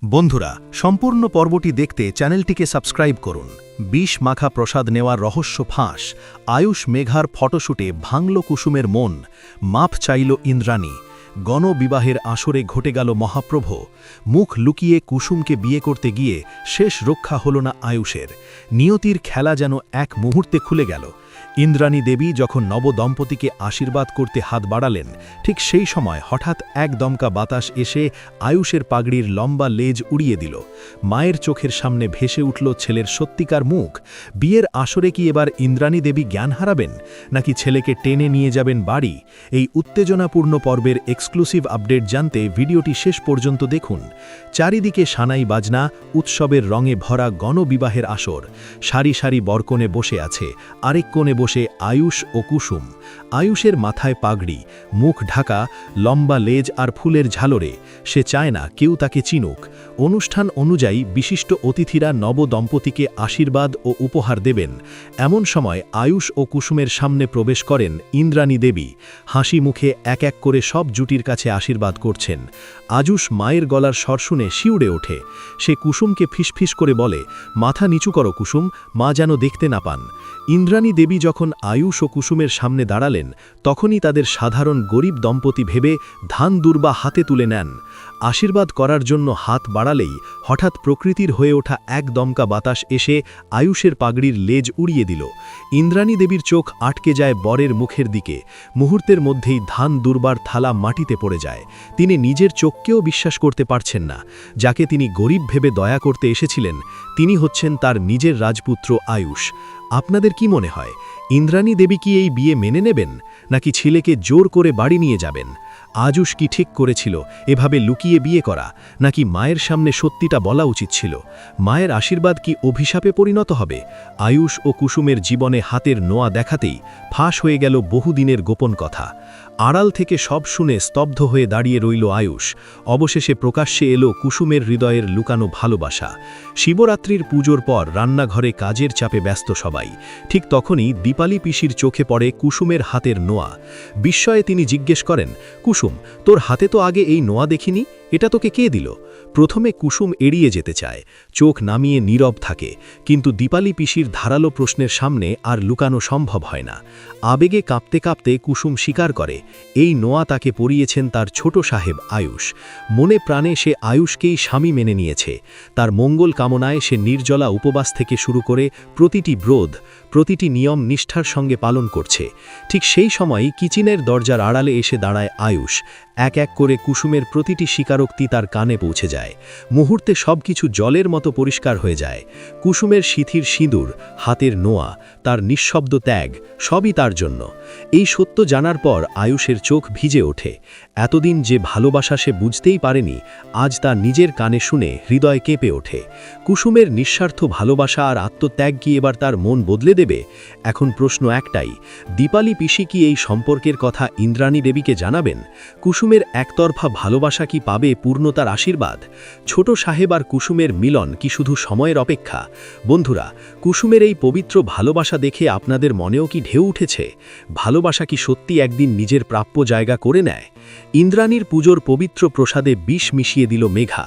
বন্ধুরা, সম্পূর্ণ পর্বটি দেখতে চ্যানেলটিকে সাবস্ক্রাইব করুন। বিষ মাখা প্রসাদ নেওয়ার রহস্য ফাঁস, আয়ুষ মেঘার ফটোশুটে ভাঙল কুসুমের মন, মাপ চাইল ইন্দ্রাণী, গণবিবাহের আসরে ঘটে গেল মহাপ্রভ, মুখ লুকিয়ে কুসুমকে বিয়ে করতে গিয়ে শেষ রক্ষা হল না আয়ুষের, নিয়তির খেলা যেন এক মুহূর্তে খুলে গেল। ইন্দ্রাণী দেবী যখন নবদম্পতিকে আশীর্বাদ করতে হাত বাড়ালেন, ঠিক সেই সময় হঠাৎ এক দমকা বাতাস এসে আয়ুষের পাগড়ির লম্বা লেজ উড়িয়ে দিল। মায়ের চোখের সামনে ভেসে উঠল ছেলের সত্যিকার মুখ। বিয়ের আসরে কি এবার ইন্দ্রাণী দেবী জ্ঞান হারাবেন, নাকি ছেলেকে টেনে নিয়ে যাবেন বাড়ি? এই উত্তেজনাপূর্ণ পর্বের এক্সক্লুসিভ আপডেট জানতে ভিডিওটি শেষ পর্যন্ত দেখুন। চারিদিকে সানাই বাজনা, উৎসবের রঙে ভরা গণবিবাহের আসর। সারি সারি বরকনে বসে আছে, আরেক কোণে বসে আয়ুষ ও কুসুম। আয়ুষের মাথায় পাগড়ি, মুখ ঢাকা, লম্বা লেজ আর ফুলের ঝালরে। সে চায় না কেউ তাকে চিনুক। অনুষ্ঠান অনুযায়ী বিশিষ্ট অতিথিরা নবদম্পতিকে আশীর্বাদ ও উপহার দেবেন। এমন সময় আয়ুষ ও কুসুমের সামনে প্রবেশ করেন ইন্দ্রাণী দেবী। হাসি মুখে এক এক করে সব জুটির কাছে আশীর্বাদ করছেন। আয়ুষ মায়ের গলার স্বর শুনে শিউরে ওঠে। সে কুসুমকে ফিসফিস করে বলে, মাথা নিচু করো কুসুম, মা যেন দেখতে না পান। ইন্দ্রাণী দেবী যখন আয়ুষ ও কুসুমের সামনে দাঁড়ালেন, তখনই তাদের সাধারণ গরিব দম্পতি ভেবে ধান দুর্বা হাতে তুলে নেন। আশীর্বাদ করার জন্য হাত বাড়ালেই হঠাৎ প্রকৃতির হয়ে ওঠা এক দমকা বাতাস এসে আয়ুষের পাগড়ির লেজ উড়িয়ে দিল। ইন্দ্রাণী দেবীর চোখ আটকে যায় বরের মুখের দিকে। মুহূর্তের মধ্যেই ধান দুর্বার থালা মাটিতে পড়ে যায়। তিনি নিজের চোখকেও বিশ্বাস করতে পারছেন না। যাকে তিনি গরিব ভেবে দয়া করতে এসেছিলেন, তিনি হচ্ছেন তার নিজের রাজপুত্র আয়ুষ। আপনাদের কি মনে হয়, ইন্দ্রাণী দেবী কি এই বিয়ে মেনে নেবেন, নাকি ছেলেকে জোর করে বাড়ি নিয়ে যাবেন? আয়ুষ কি ঠিক করেছিল এভাবে লুকিয়ে বিয়ে করা, নাকি মায়ের সামনে সত্যিটা বলা উচিত ছিল? মায়ের আশীর্বাদ কি অভিশাপে পরিণত হবে? আয়ুষ ও কুসুমের জীবনে হাতের নোয়া দেখাতেই ফাঁস হয়ে গেল বহুদিনের গোপন কথা। আড়াল থেকে সব শুনে স্তব্ধ হয়ে দাঁড়িয়ে রইল আয়ুষ। অবশেষে প্রকাশ্যে এলো কুসুমের হৃদয়ের লুকানো ভালোবাসা। শিবরাত্রির পুজোর পর রান্নাঘরে কাজের চাপে ব্যস্ত সবাই। ঠিক তখনই দীপালি পিসির চোখে পড়ে কুসুমের হাতের নোয়া। বিস্ময়ে তিনি জিজ্ঞেস করেন, কুসুম, তোর হাতে তো আগে এই নোয়া দেখিনি, এটা তোকে কে দিল? প্রথমে কুসুম এড়িয়ে যেতে চায়, চোখ নামিয়ে নীরব থাকে, কিন্তু দীপালি পিসির ধারালো প্রশ্নের সামনে আর লুকানো সম্ভব হয় না। আবেগে কাঁপতে কাঁপতে কুসুম স্বীকার করে, এই নোয়া তাকে পরিয়েছেন তার ছোট সাহেব আয়ুষ। মনে প্রাণে সে আয়ুষকেই স্বামী মেনে নিয়েছে। তার মঙ্গল কামনায় সে নির্জলা উপবাস থেকে শুরু করে প্রতিটি ব্রত, প্রতিটি নিয়ম নিষ্ঠার সঙ্গে পালন করছে। ঠিক সেই সময়ই কিচেনের দরজার আড়ালে এসে দাঁড়ায় আয়ুষ। এক এক করে কুসুমের প্রতিটি স্বীকারোক্তি তার কানে পৌঁছে যায়। মুহূর্তে সবকিছু জলের মতো পরিষ্কার হয়ে যায়। কুসুমের সিথির সিঁদুর, হাতের নোয়া, তার নিঃশব্দ ত্যাগ, সবই তার জন্য। এই সত্য জানার পর আয়ুষের চোখ ভিজে ওঠে। এতদিন যে ভালোবাসা সে বুঝতেই পারেনি, আজ তা নিজের কানে শুনে হৃদয় কেঁপে ওঠে। কুসুমের নিঃস্বার্থ ভালোবাসা আর আত্মত্যাগ কি এবার তার মন বদলে দেবে? এখন প্রশ্ন একটাই, দীপালি পিসি কি এই সম্পর্কের কথা ইন্দ্রাণী দেবীকে জানাবেন? কুসুমের একতরফা ভালোবাসা কি পাবে পূর্ণতার আশীর্বাদ? ছোট সাহেব আর কুসুমের মিলন কি শুধু সময়ের অপেক্ষা? বন্ধুরা, কুসুমের এই পবিত্র ভালোবাসা দেখে আপনাদের মনেও কি ঢেউ উঠেছে? ভালোবাসা কি সত্যি একদিন নিজের প্রাপ্য জায়গা করে নেয়? ইন্দ্রাণীর পুজোর পবিত্র প্রসাদে বিষ মিশিয়ে দিল মেঘা।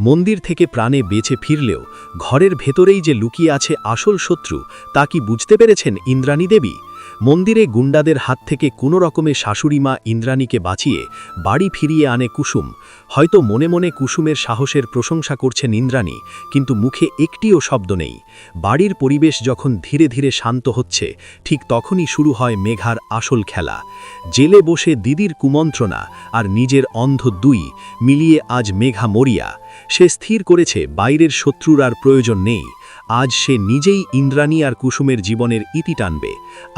মন্দির থেকে প্রাণে বেঁচে ফিরলেও ঘরের ভেতরেই যে লুকিয়ে আছে আসল শত্রু, তা কি বুঝতে পেরেছেন ইন্দ্রাণী দেবী? মন্দিরে গুন্ডাদের হাত থেকে কোনো রকমে শাশুড়িমা ইন্দ্রাণীকে বাঁচিয়ে বাড়ি ফিরিয়ে আনে কুসুম। হয়তো মনে মনে কুসুমের সাহসের প্রশংসা করছেন ইন্দ্রাণী, কিন্তু মুখে একটিও শব্দ নেই। বাড়ির পরিবেশ যখন ধীরে ধীরে শান্ত হচ্ছে, ঠিক তখনই শুরু হয় মেঘার আসল খেলা। জেলে বসে দিদির কুমন্ত্রণা আর নিজের অন্ধ দুই মিলিয়ে আজ মেঘা মরিয়া। সে স্থির করেছে বাইরের শত্রুর আর প্রয়োজন নেই। আজ সে নিজেই ইন্দ্রাণী আর কুসুমের জীবনের ইতি টানবে।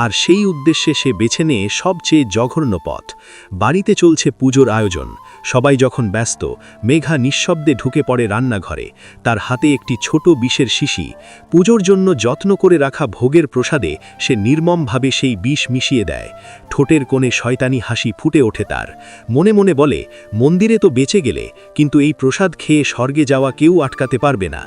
আর সেই উদ্দেশ্যে সে বেছে নেয় সবচেয়ে জঘন্য পথ। বাড়িতে চলছে পুজোর আয়োজন। সবাই যখন ব্যস্ত, মেঘা নিঃশব্দে ঢুকে পড়ে রান্নাঘরে। তার হাতে একটি ছোট বিষের শিশি। পুজোর জন্য যত্ন করে রাখা ভোগের প্রসাদে সে নির্মমভাবে সেই বিষ মিশিয়ে দেয়। ঠোঁটের কোণে শয়তানি হাসি ফুটে ওঠে তার। মনে মনে বলে, মন্দিরে তো বেঁচে গেলে, কিন্তু এই প্রসাদ খেয়ে স্বর্গে যাওয়া কেউ আটকাতে পারবে না।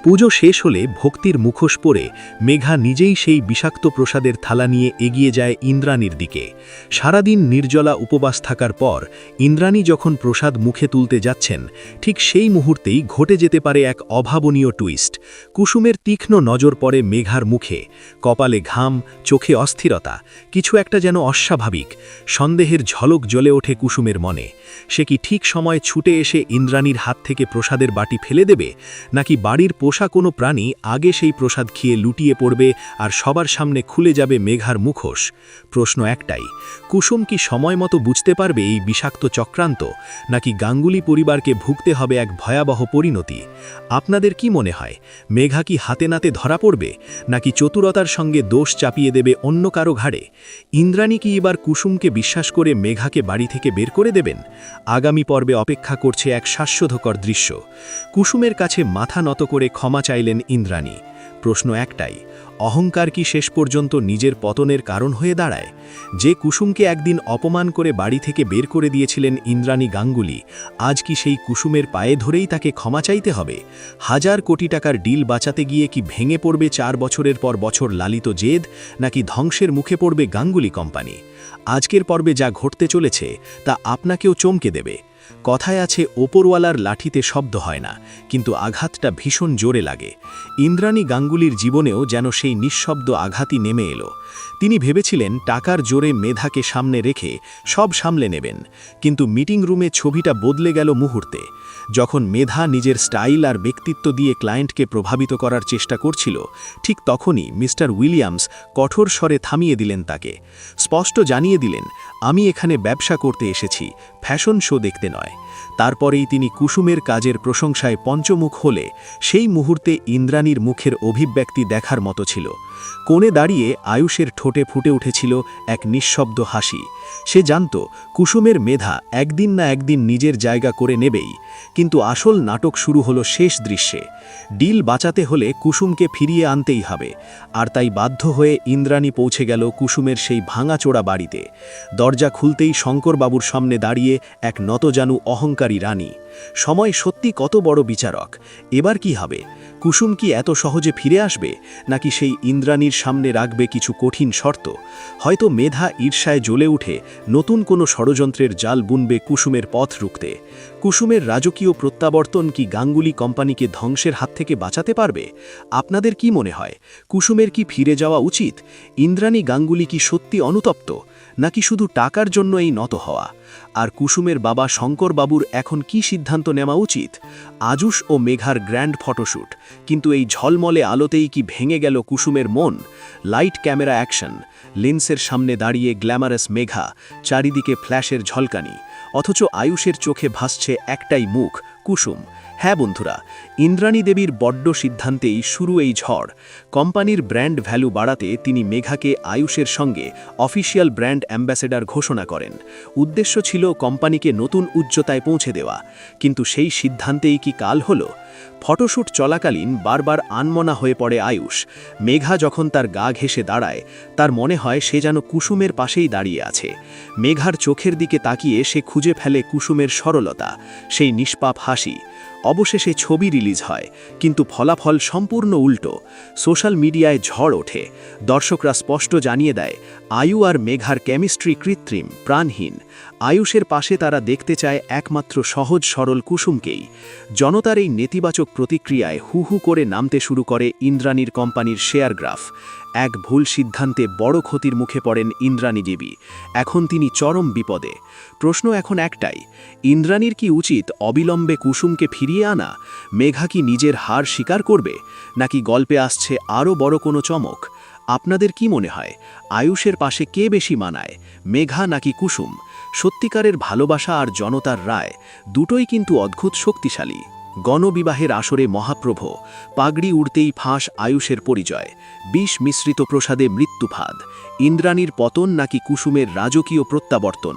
পুজো শেষ হলে ভক্তির মুখোশ পরে মেঘা নিজেই সেই বিষাক্ত প্রসাদের থালা নিয়ে এগিয়ে যায় ইন্দ্রাণীর দিকে। সারাদিন নির্জলা উপবাস থাকার পর ইন্দ্রাণী যখন প্রসাদ মুখে তুলতে যাচ্ছেন, ঠিক সেই মুহূর্তেই ঘটে যেতে পারে এক অভাবনীয় টুইস্ট। কুসুমের তীক্ষ্ণ নজর পড়ে মেঘার মুখে, কপালে ঘাম, চোখে অস্থিরতা, কিছু একটা যেন অস্বাভাবিক। সন্দেহের ঝলক জ্বলে ওঠে কুসুমের মনে। সে কি ঠিক সময় ছুটে এসে ইন্দ্রাণীর হাত থেকে প্রসাদের বাটি ফেলে দেবে, নাকি বাড়ির পোষা কোনো প্রাণী আগে সেই প্রসাদ খেয়ে লুটিয়ে পড়বে আর সবার সামনে খুলে যাবে মেঘার মুখোশ? প্রশ্ন একটাই, কুসুম কি সময় মতো বুঝতে পারবে এই বিষাক্ত চক্রান্ত, নাকি গাঙ্গুলি পরিবারকে ভুগতে হবে এক ভয়াবহ পরিণতি? আপনাদের কি মনে হয়, মেঘা কি হাতে নাতে ধরা পড়বে, নাকি চতুরতার সঙ্গে দোষ চাপিয়ে দেবে অন্য কারো ঘাড়ে? ইন্দ্রাণী কি এবার কুসুমকে বিশ্বাস করে মেঘাকে বাড়ি থেকে বের করে দেবেন? আগামী পর্বে অপেক্ষা করছে এক শ্বাসরোধকর দৃশ্য। কুসুমের কাছে মাথা নত করে ক্ষমা চাইলেন ইন্দ্রাণী। প্রশ্ন একটাই, অহংকার কি শেষ পর্যন্ত নিজের পতনের কারণ হয়ে দাঁড়ায়? যে কুসুমকে একদিন অপমান করে বাড়ি থেকে বের করে দিয়েছিলেন ইন্দ্রাণী গাঙ্গুলি, আজ কি সেই কুসুমের পায়ে ধরেই তাকে ক্ষমা চাইতে হবে? হাজার কোটি টাকার ডিল বাঁচাতে গিয়ে কি ভেঙে পড়বে 4 বছরের পর বছর লালিত জেদ, নাকি ধ্বংসের মুখে পড়বে গাঙ্গুলি কোম্পানি? আজকের পর্বে যা ঘটতে চলেছে তা আপনাকেও চমকে দেবে। কথায় আছে, ওপরওয়ালার লাঠিতে শব্দ হয় না, কিন্তু আঘাতটা ভীষণ জোরে লাগে। ইন্দ্রাণী গাঙ্গুলির জীবনেও যেন সেই নিঃশব্দ আঘাতই নেমে এলো। তিনি ভেবেছিলেন টাকার জোরে মেধাকে সামনে রেখে সব সামলে নেবেন, কিন্তু মিটিং রুমে ছবিটা বদলে গেল মুহূর্তে। যখন মেধা নিজের স্টাইল আর ব্যক্তিত্ব দিয়ে ক্লায়েন্টকে প্রভাবিত করার চেষ্টা করছিল, ঠিক তখনই মিস্টার উইলিয়ামস কঠোর স্বরে থামিয়ে দিলেন তাকে। স্পষ্ট জানিয়ে দিলেন, আমি এখানে ব্যবসা করতে এসেছি, ফ্যাশন শো দেখতে নয়। তারপরেই তিনি কুসুমের কাজের প্রশংসায় পঞ্চমুখ হলে সেই মুহূর্তে ইন্দ্রাণীর মুখের অভিব্যক্তি দেখার মতো ছিল। কোণে দাঁড়িয়ে আয়ুষের ঠোঁটে ফুটে উঠেছিল এক নিঃশব্দ হাসি। সে জানত কুসুমের মেধা একদিন না একদিন নিজের জায়গা করে নেবেই, কিন্তু আসল নাটক শুরু হলো শেষ দৃশ্যে। ডিল বাঁচাতে হলে কুসুমকে ফিরিয়ে আনতেই হবে, আর তাই বাধ্য হয়ে ইন্দ্রাণী পৌঁছে গেল কুসুমের সেই ভাঙাচোরা বাড়িতে। দরজা খুলতেই শঙ্করবাবুর সামনে দাঁড়িয়ে এক নতজানু অহংকারী রানী। সময় সত্যি কত বড় বিচারক। এবার কি হবে? কুসুম কি এত সহজে ফিরে আসবে, নাকি সেই ইন্দ্রাণীর সামনে রাখবে কিছু কঠিন শর্ত? হয়তো মেধা ঈর্ষায় জ্বলে উঠে নতুন কোনো ষড়যন্ত্রের জাল বুনবে কুসুমের পথ রুখতে। কুসুমের রাজকীয় প্রত্যাবর্তন কি গাঙ্গুলি কোম্পানিকে ধ্বংসের হাত থেকে বাঁচাতে পারবে? আপনাদের কি মনে হয়, কুসুমের কি ফিরে যাওয়া উচিত? ইন্দ্রাণী গাঙ্গুলি কি সত্যি অনুতপ্ত, নাকি শুধু টাকার জন্য এই নত হওয়া? আর কুসুমের বাবা শঙ্করবাবুর এখন কি সিদ্ধান্ত নেওয়া উচিত? আজুস ও মেঘার গ্র্যান্ড ফটোশ্যুট, কিন্তু এই ঝলমলে আলোতেই কি ভেঙে গেল কুসুমের মন? লাইট ক্যামেরা অ্যাকশন, লেন্সের সামনে দাঁড়িয়ে গ্ল্যামারাস মেঘা, চারিদিকে ফ্ল্যাশের ঝলকানি, অথচ আয়ুষের চোখে ভাসছে একটাই মুখ, কুসুম। হ্যাঁ বন্ধুরা, ইন্দ্রাণী দেবীর বড্ড সিদ্ধান্তেই শুরু এই ঝড়। কোম্পানির ব্র্যান্ড ভ্যালু বাড়াতে তিনি মেঘাকে আয়ুষের সঙ্গে অফিসিয়াল ব্র্যান্ড অ্যাম্বাসেডর ঘোষণা করেন। উদ্দেশ্য ছিল কোম্পানিকে নতুন উচ্চতায় পৌঁছে দেওয়া, কিন্তু সেই সিদ্ধান্তেই কি কাল হলো? ফটোশ্যুট চলাকালীন বারবার আনমনা হয়ে পড়ে আয়ুষ। মেঘা যখন তার গা ঘেঁষে দাঁড়ায়, তার মনে হয় সে যেন কুসুমের পাশেই দাঁড়িয়ে আছে। মেঘার চোখের দিকে তাকিয়ে সে খুঁজে ফেলে কুসুমের সরলতা, সেই নিষ্পাপ হাসি। অবশেষে ছবি রিলিজ হয়, কিন্তু ফলাফল সম্পূর্ণ উল্টো। সোশ্যাল মিডিয়ায় ঝড় ওঠে। দর্শকরা স্পষ্ট জানিয়ে দেয়, আয়ু আর মেঘার কেমিস্ট্রি কৃত্রিম, প্রাণহীন। আয়ুষের পাশে তারা দেখতে চায় একমাত্র সহজ সরল কুসুমকেই। জনতার এই নেতিবাচক প্রতিক্রিয়ায় হু হু করে নামতে শুরু করে ইন্দ্রাণীর কোম্পানির শেয়ার গ্রাফ। এক ভুল সিদ্ধান্তে বড় ক্ষতির মুখে পড়েন ইন্দ্রাণী দেবী। এখন তিনি চরম বিপদে। প্রশ্ন এখন একটাই, ইন্দ্রাণীর কি উচিত অবিলম্বে কুসুমকে ফিরিয়ে আনা? মেঘা কি নিজের হার স্বীকার করবে, নাকি গল্পে আসছে আরও বড় কোনো চমক? আপনাদের কি মনে হয়, আয়ুষের পাশে কে বেশি মানায়, মেঘা নাকি কুসুম? সত্যিকারের ভালোবাসা আর জনতার রায়, দুটোই কিন্তু অদ্ভুত শক্তিশালী। গণবিবাহের আসরে মহাপ্রভ, পাগড়ি উড়তেই ফাঁস আয়ুষের পরিচয়, বিষ মিশ্রিত প্রসাদে মৃত্যুফাদ। ইন্দ্রাণীর পতন নাকি কুসুমের রাজকীয় প্রত্যাবর্তন?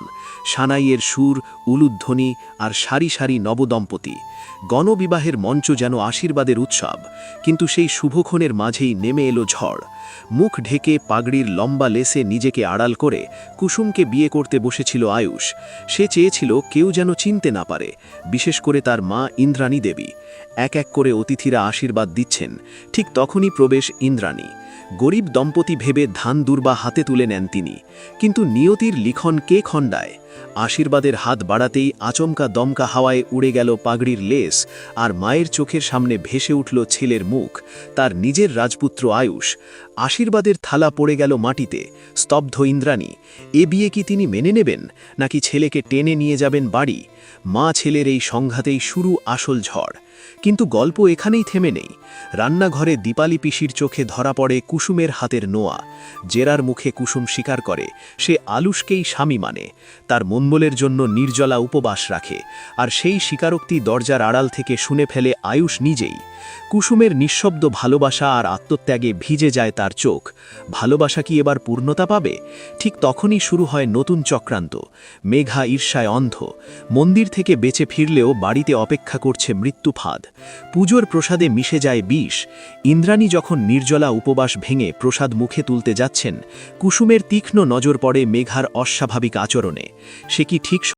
সানাইয়ের সুর, উলুধ্বনি আর সারি সারি নবদম্পতি। গণবিবাহের মঞ্চ যেন আশীর্বাদের উৎসব, কিন্তু সেই শুভক্ষণের মাঝেই নেমে এলো ঝড়। মুখ ঢেকে পাগড়ির লম্বা লেসে নিজেকে আড়াল করে কুসুমকে বিয়ে করতে বসেছিল আয়ুষ। সে চেয়েছিল কেউ যেন চিনতে না পারে, বিশেষ করে তার মা ইন্দ্রাণী দেবী। এক এক করে অতিথিরা আশীর্বাদ দিচ্ছেন। ঠিক তখনই প্রবেশ ইন্দ্রাণী। গরিব দম্পতি ভেবে ধান দুর্বা হাতে তুলে নেন তিনি, কিন্তু নিয়তির লিখন কে খণ্ডায়। আশীর্বাদের হাত বাড়াতেই আচমকা দমকা হাওয়ায় উড়ে গেল পাগড়ির লেস, আর মায়ের চোখের সামনে ভেসে উঠল ছেলের মুখ, তার নিজের রাজপুত্র আয়ুষ। আশীর্বাদের থালা পড়ে গেল মাটিতে। স্তব্ধ ইন্দ্রাণী। এ বিয়ে কি তিনি মেনে নেবেন, নাকি ছেলেকে টেনে নিয়ে যাবেন বাড়ি? মা ছেলের এই সংঘাতেই শুরু আসল ঝড়। কিন্তু গল্প এখানেই থেমে নেই। রান্নাঘরে দীপালি পিসির চোখে ধরা পড়ে কুসুমের হাতের নোয়া। জেরার মুখে কুসুম স্বীকার করে সে আলুষকেই স্বামী মানে, তার মঙ্গলের জন্য নির্জলা উপবাস রাখে, আর সেই স্বীকারোক্তি দরজার আড়াল থেকে শুনে ফেলে আয়ুষ নিজেই। কুসুমের নিঃশব্দ ভালোবাসা আর আত্মত্যাগে ভিজে যায় তার চোখ। ভালোবাসা কি এবার পূর্ণতা পাবে? ঠিক তখনই শুরু হয় নতুন চক্রান্ত। মেঘা ঈর্ষায় অন্ধ। মন্দির থেকে বেঁচে ফিরলেও বাড়িতে অপেক্ষা করছে মৃত্যুফাঁদ। পুজোর প্রসাদে মিশে যায় বিষ। ইন্দ্রাণী যখন নির্জলা উপবাস ভেঙে প্রসাদ মুখে তুলতে যাচ্ছেন, কুসুমের তীক্ষ্ণ নজর পড়ে মেঘার অস্বাভাবিক আচরণে। সে কি ঠিক